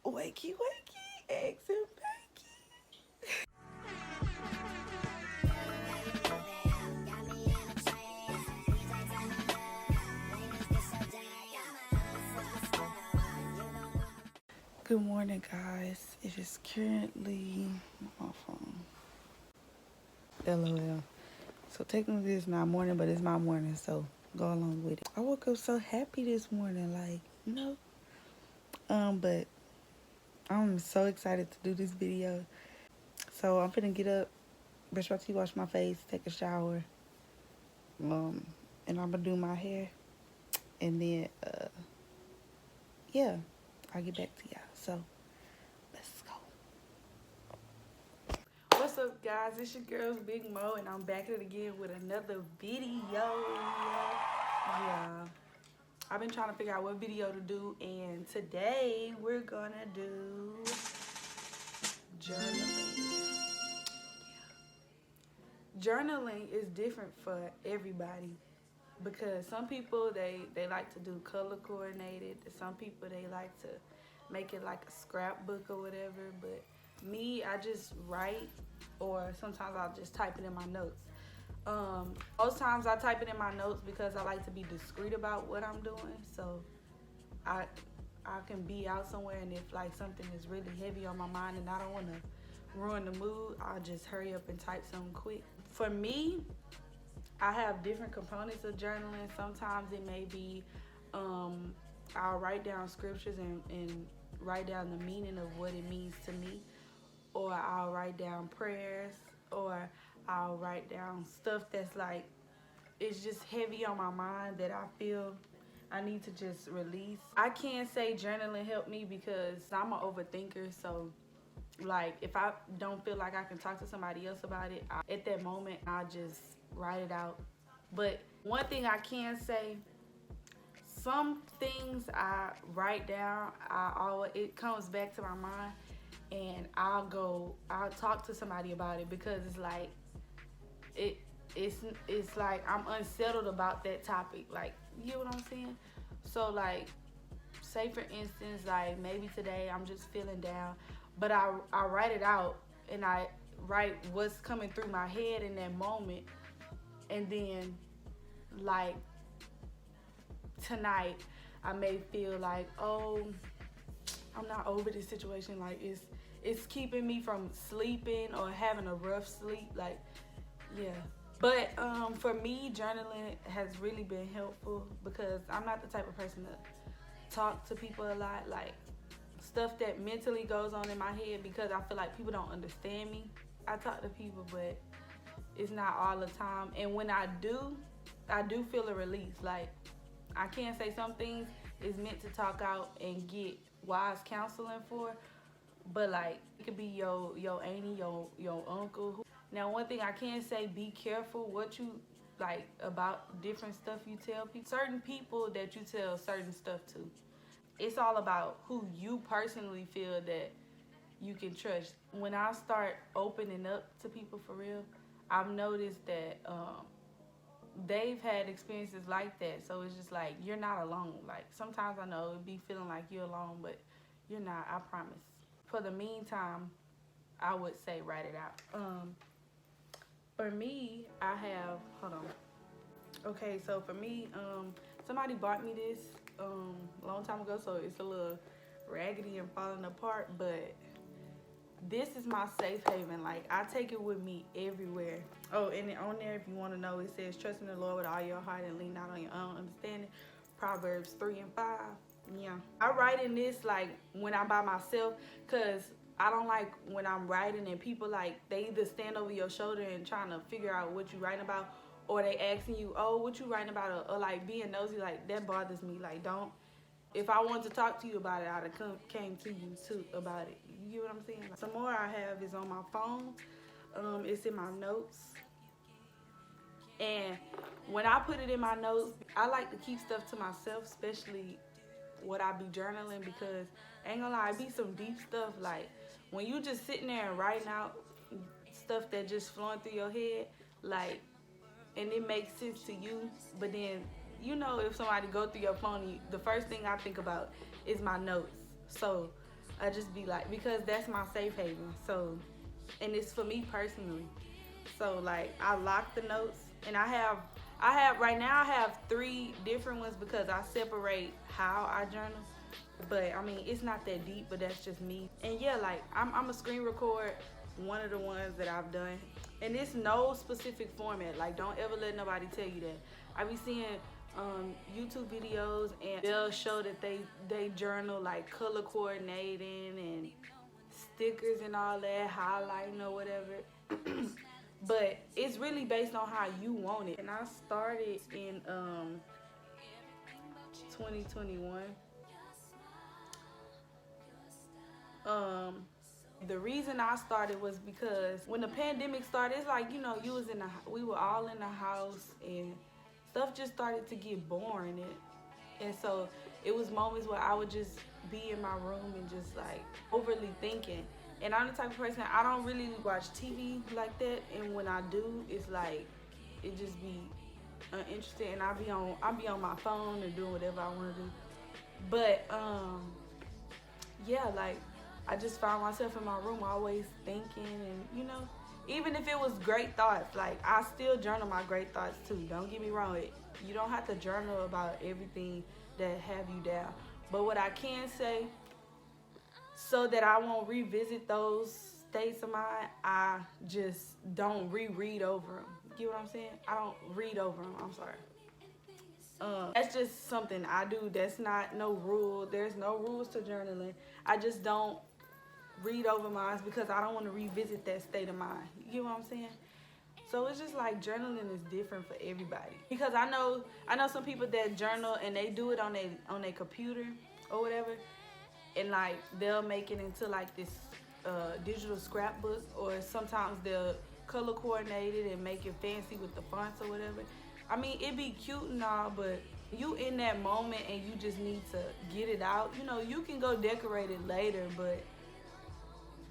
Wakey, wakey, eggs and bacon. Good morning, guys. It is currently my phone. LOL. So technically it's not morning, but it's my morning, so go along with it. I woke up so happy this morning, like, you know. But I'm so excited to do this video. So I'm finna get up, brush my teeth, wash my face, take a shower. And I'm gonna do my hair. And then yeah, I'll get back to y'all. So let's go. What's up, guys? It's your girls Big Mo, and I'm back at it again with another video. Yeah, I've been trying to figure out what video to do, and today we're gonna do journaling. Journaling is different for everybody because some people they like to do color coordinated. Some people they like to make it like a scrapbook or whatever, but me, I just write, or sometimes I'll just type it in my notes. Most times I type it in my notes because I like to be discreet about what I'm doing, so I can be out somewhere, and if like something is really heavy on my mind and I don't want to ruin the mood, I'll just hurry up and type something quick. For me, I have different components of journaling. Sometimes it may be I'll write down scriptures and write down the meaning of what it means to me, or I'll write down prayers, or I'll write down stuff that's like, it's just heavy on my mind that I feel I need to just release. I can't say journaling helped me because I'm an overthinker, so like if I don't feel like I can talk to somebody else about it, at that moment I just write it out. But one thing I can say, some things I write down, it comes back to my mind, and I'll talk to somebody about it because it's like it's like I'm unsettled about that topic. Like, you know what I'm saying? So like, say for instance, like maybe today I'm just feeling down, but I write it out, and I write what's coming through my head in that moment. And then like tonight I may feel like, oh, I'm not over this situation, like it's keeping me from sleeping or having a rough sleep, like, yeah. But for me, journaling has really been helpful because I'm not the type of person to talk to people a lot, like stuff that mentally goes on in my head, because I feel like people don't understand me. I talk to people, but it's not all the time. And when I do feel a release. Like, I can't say some things is meant to talk out and get wise counseling for, but like it could be your auntie, your uncle. Now, one thing I can say, be careful what you like about different stuff you tell people. Certain people that you tell certain stuff to. It's all about who you personally feel that you can trust. When I start opening up to people for real, I've noticed that they've had experiences like that. So it's just like, you're not alone. Like, sometimes I know it'd be feeling like you're alone, but you're not, I promise. For the meantime, I would say write it out. For me, I have, hold on. Okay, so for me, somebody bought me this a long time ago, so it's a little raggedy and falling apart, but this is my safe haven. Like, I take it with me everywhere. Oh, and on there, if you want to know, it says, trust in the Lord with all your heart and lean not on your own understanding. Proverbs 3:5. Yeah. I write in this, like, when I'm by myself, because I don't like when I'm writing and people, like, they either stand over your shoulder and trying to figure out what you writing about, or they asking you, oh, what you writing about, or like, being nosy. Like, that bothers me. Like, don't. If I wanted to talk to you about it, I'd have came to you too about it. You know what I'm saying? Some more I have is on my phone. It's in my notes. And when I put it in my notes, I like to keep stuff to myself, especially what I be journaling, because ain't gonna lie, it be some deep stuff. Like, when you just sitting there and writing out stuff that just flowing through your head, like, and it makes sense to you, but then, you know, if somebody go through your phone, the first thing I think about is my notes. So I just be like, because that's my safe haven. So, and it's for me personally. So like I lock the notes, and I have right now I have 3 different ones because I separate how I journal. But I mean, it's not that deep, but that's just me. And yeah, like I'm a screen record one of the ones that I've done, and it's no specific format. Like, don't ever let nobody tell you that. I be seeing YouTube videos, and they'll show that they journal like color coordinating and stickers and all that, highlighting or whatever. But it's really based on how you want it. And I started in 2021. The reason I started was because when the pandemic started, it's like, you know, we were all in the house, and stuff just started to get boring, and so it was moments where I would just be in my room and just like overly thinking. And I'm the type of person, I don't really watch TV like that, and when I do, it's like it just be uninteresting, and I'll be on my phone and doing whatever I want to do. But yeah, like I just found myself in my room always thinking, and you know, even if it was great thoughts, like I still journal my great thoughts too. Don't get me wrong, you don't have to journal about everything that have you down. But what I can say, so that I won't revisit those states of mind, I just don't reread over them. You get what I'm saying? I don't read over them. I'm sorry. That's just something I do. That's not no rule. There's no rules to journaling. I just don't read over mine because I don't want to revisit that state of mind. You get what I'm saying? So it's just like journaling is different for everybody. Because I know some people that journal and they do it on their computer or whatever, and like they'll make it into like this digital scrapbook, or sometimes they'll color coordinate it and make it fancy with the fonts or whatever. I mean, it be cute and all, but you in that moment and you just need to get it out. You know, you can go decorate it later, but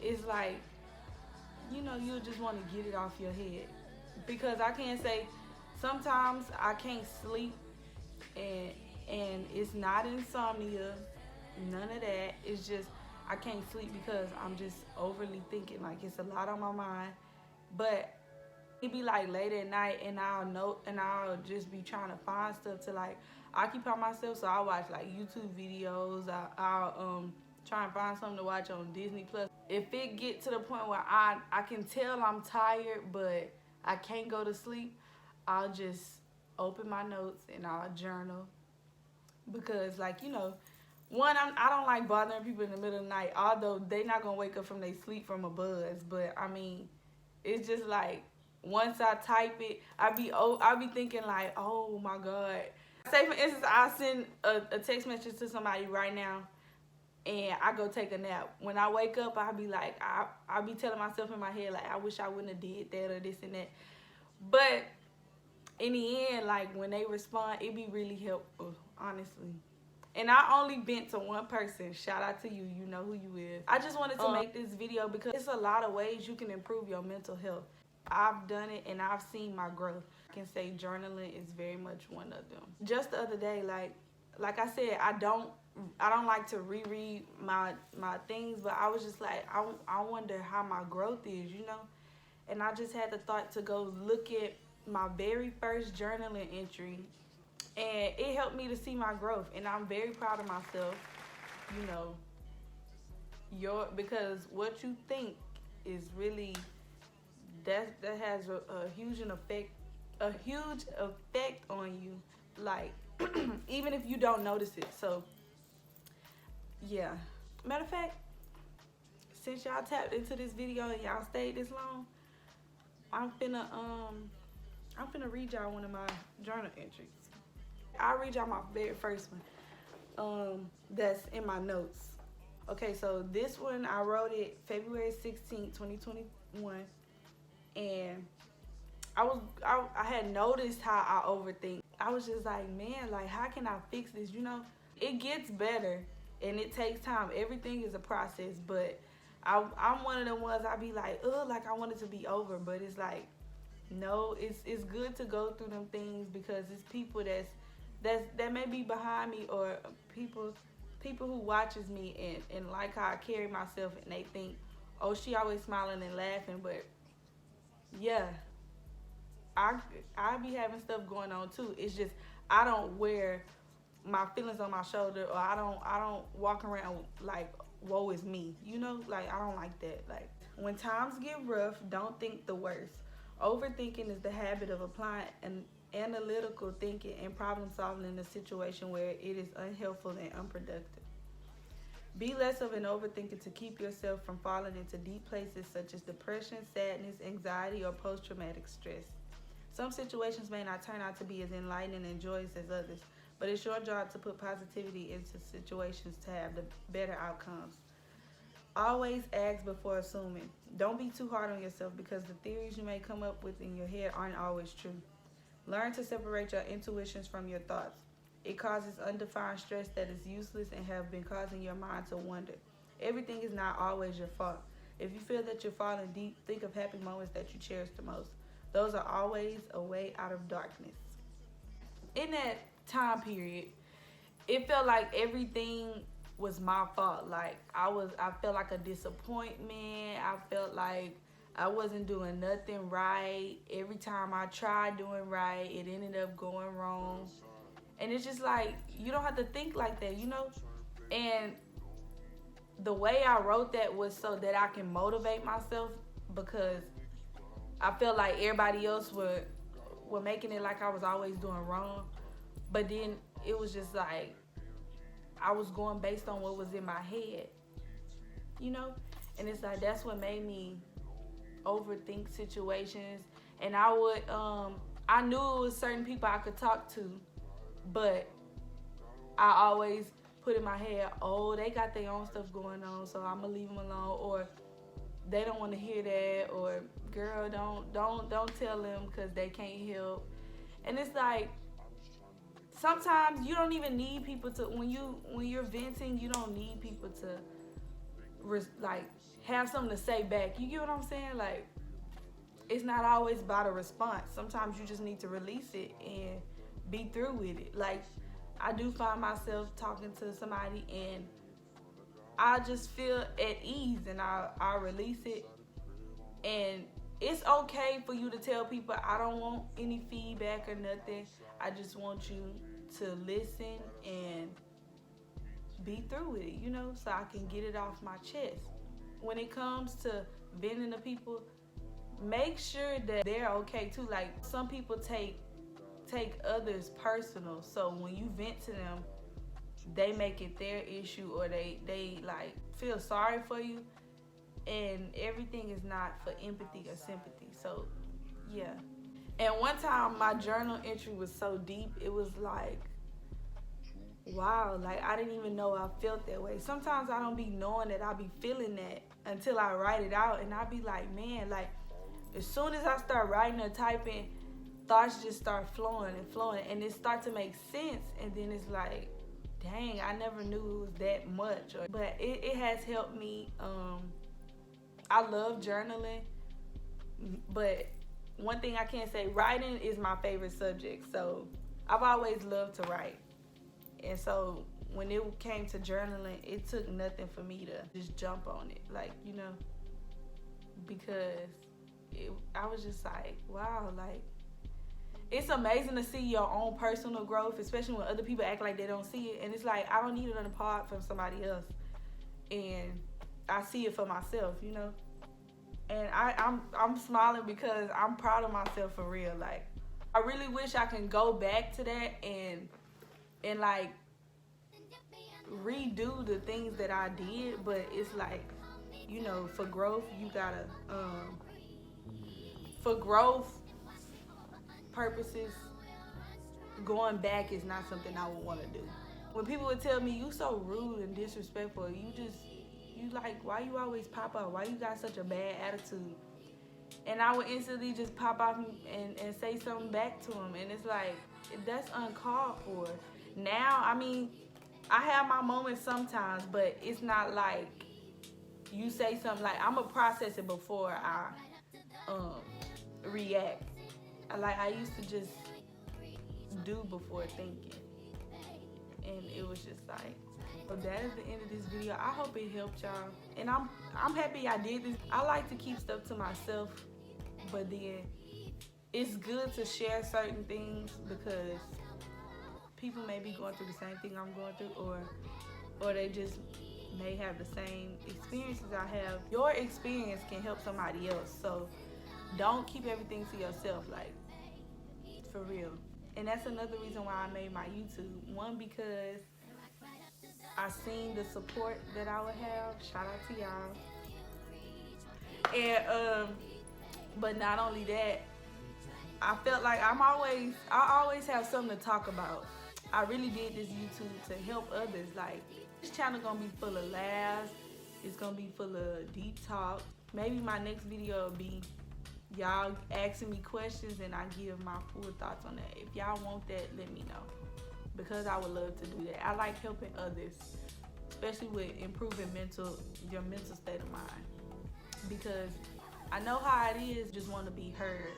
it's like, you know, you just want to get it off your head. Because I can't say, sometimes I can't sleep, and it's not insomnia, none of that. It's just I can't sleep because I'm just overly thinking, like it's a lot on my mind. But it be like late at night, and I'll just be trying to find stuff to like occupy myself. So I watch like YouTube videos. I'll try and find something to watch on Disney Plus. If it get to the point where I can tell I'm tired, but I can't go to sleep, I'll just open my notes and I'll journal. Because like, you know, one, I don't like bothering people in the middle of the night, although they not gonna wake up from their sleep from a buzz. But I mean, it's just like, once I type it, I'll be thinking like, oh my God. Say for instance, I send a text message to somebody right now, and I go take a nap. When I wake up, I'll be like, I'll be telling myself in my head like, I wish I wouldn't have did that or this and that. But in the end, like when they respond, it be really helpful, honestly. And I only bent to one person. Shout out to you. You know who you is. I just wanted to make this video because it's a lot of ways you can improve your mental health. I've done it and I've seen my growth. I can say journaling is very much one of them. Just the other day, like I said, I don't like to reread my things, but I was just like, I wonder how my growth is, you know? And I just had the thought to go look at my very first journaling entry, and it helped me to see my growth, and I'm very proud of myself, you know, because what you think is really, that has a huge effect on you, like even if you don't notice it. So yeah, matter of fact, since y'all tapped into this video and y'all stayed this long, I'm finna read y'all one of my journal entries. I'll read y'all my very first one that's in my notes. Okay, so this one I wrote it February 16th, 2021, and I had noticed how I overthink. I was just like, man, like how can I fix this? You know, it gets better and it takes time. Everything is a process, but I'm one of the ones I be like, like I want it to be over, but it's like, no, it's good to go through them things because it's people that may be behind me, or people people who watches me and like how I carry myself, and they think, oh, she always smiling and laughing, but yeah, I I be having stuff going on too. It's just I don't wear my feelings on my shoulder, or I don't walk around like woe is me. You know, like I don't like that. Like when times get rough, don't think the worst. Overthinking is the habit of applying an analytical thinking and problem solving in a situation where it is unhelpful and unproductive. Be less of an overthinker to keep yourself from falling into deep places such as depression, sadness, anxiety, or post traumatic stress. Some situations may not turn out to be as enlightening and joyous as others, but it's your job to put positivity into situations to have the better outcomes. Always ask before assuming. Don't be too hard on yourself because the theories you may come up with in your head aren't always true. Learn to separate your intuitions from your thoughts. It causes undefined stress that is useless and have been causing your mind to wonder. Everything is not always your fault. If you feel that you're falling deep, think of happy moments that you cherish the most. Those are always a way out of darkness. In that time period, it felt like everything was my fault. Like I felt like a disappointment. I felt like I wasn't doing nothing right. Every time I tried doing right, it ended up going wrong. And it's just like you don't have to think like that, you know? And the way I wrote that was so that I can motivate myself, because I felt like everybody else were making it like I was always doing wrong. But then it was just like I was going based on what was in my head, you know? And it's like that's what made me overthink situations. And I knew it was certain people I could talk to, but I always put in my head, oh, they got their own stuff going on, so I'm gonna leave them alone, or they don't want to hear that, or girl, don't tell them because they can't help. And it's like sometimes you don't even need people to when you're venting, you don't need people to like have something to say back. You get what I'm saying? Like it's not always about a response. Sometimes you just need to release it and be through with it. Like I do find myself talking to somebody and I just feel at ease, and I release it. And it's okay for you to tell people I don't want any feedback or nothing. I just want you to listen and be through with it, you know, so I can get it off my chest. When it comes to venting to people, make sure that they're okay too. Like some people take others personal, so when you vent to them, they make it their issue, or they like feel sorry for you, and everything is not for empathy or sympathy. So yeah. And one time my journal entry was so deep, it was like, wow, like I didn't even know I felt that way. Sometimes I don't be knowing that I be feeling that until I write it out, and I be like, man, like as soon as I start writing or typing, thoughts just start flowing and flowing, and it start to make sense. And then it's like, dang, I never knew it was that much. But it has helped me. I love journaling, but one thing I can't say, writing is my favorite subject. So I've always loved to write. And so when it came to journaling, it took nothing for me to just jump on it. Like, you know, because I was just like, wow, like, it's amazing to see your own personal growth, especially when other people act like they don't see it. And it's like, I don't need it on a part from somebody else. And I see it for myself, you know? And I'm smiling because I'm proud of myself for real. Like, I really wish I can go back to that and like redo the things that I did. But it's like, you know, for growth, you gotta, for growth purposes, going back is not something I would want to do. When people would tell me, you so rude and disrespectful, you like, why you always pop up? Why you got such a bad attitude? And I would instantly just pop off and say something back to them. And it's like, that's uncalled for. Now, I mean, I have my moments sometimes, but it's not like you say something like, I'm going to process it before I react. Like, I used to just do before thinking. And it was just like, So that is the end of this video. I hope it helped y'all, and I'm happy I did this. I like to keep stuff to myself, but then it's good to share certain things because people may be going through the same thing I'm going through, or they just may have the same experiences I have. Your experience can help somebody else, so don't keep everything to yourself, like, for real. And that's another reason why I made my YouTube. One, because I seen the support that I would have. Shout out to y'all. And but not only that, I felt like I always have something to talk about. I really did this YouTube to help others. Like, this channel gonna be full of laughs. It's gonna be full of deep talk. Maybe my next video will be y'all asking me questions and I give my full thoughts on that. If y'all want that, let me know, because I would love to do that. I like helping others, especially with improving your mental state of mind, because I know how it is, just want to be heard,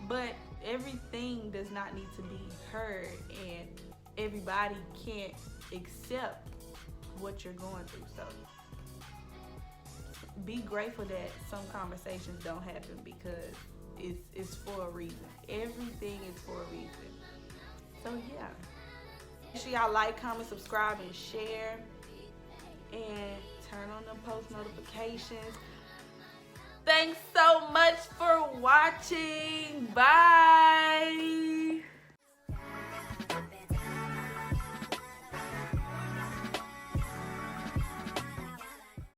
but everything does not need to be heard, and everybody can't accept what you're going through. So be grateful that some conversations don't happen, because it's for a reason. Everything is for a reason. So yeah, make sure y'all like, comment, subscribe, and share, and turn on the post notifications. Thanks so much for watching. Bye.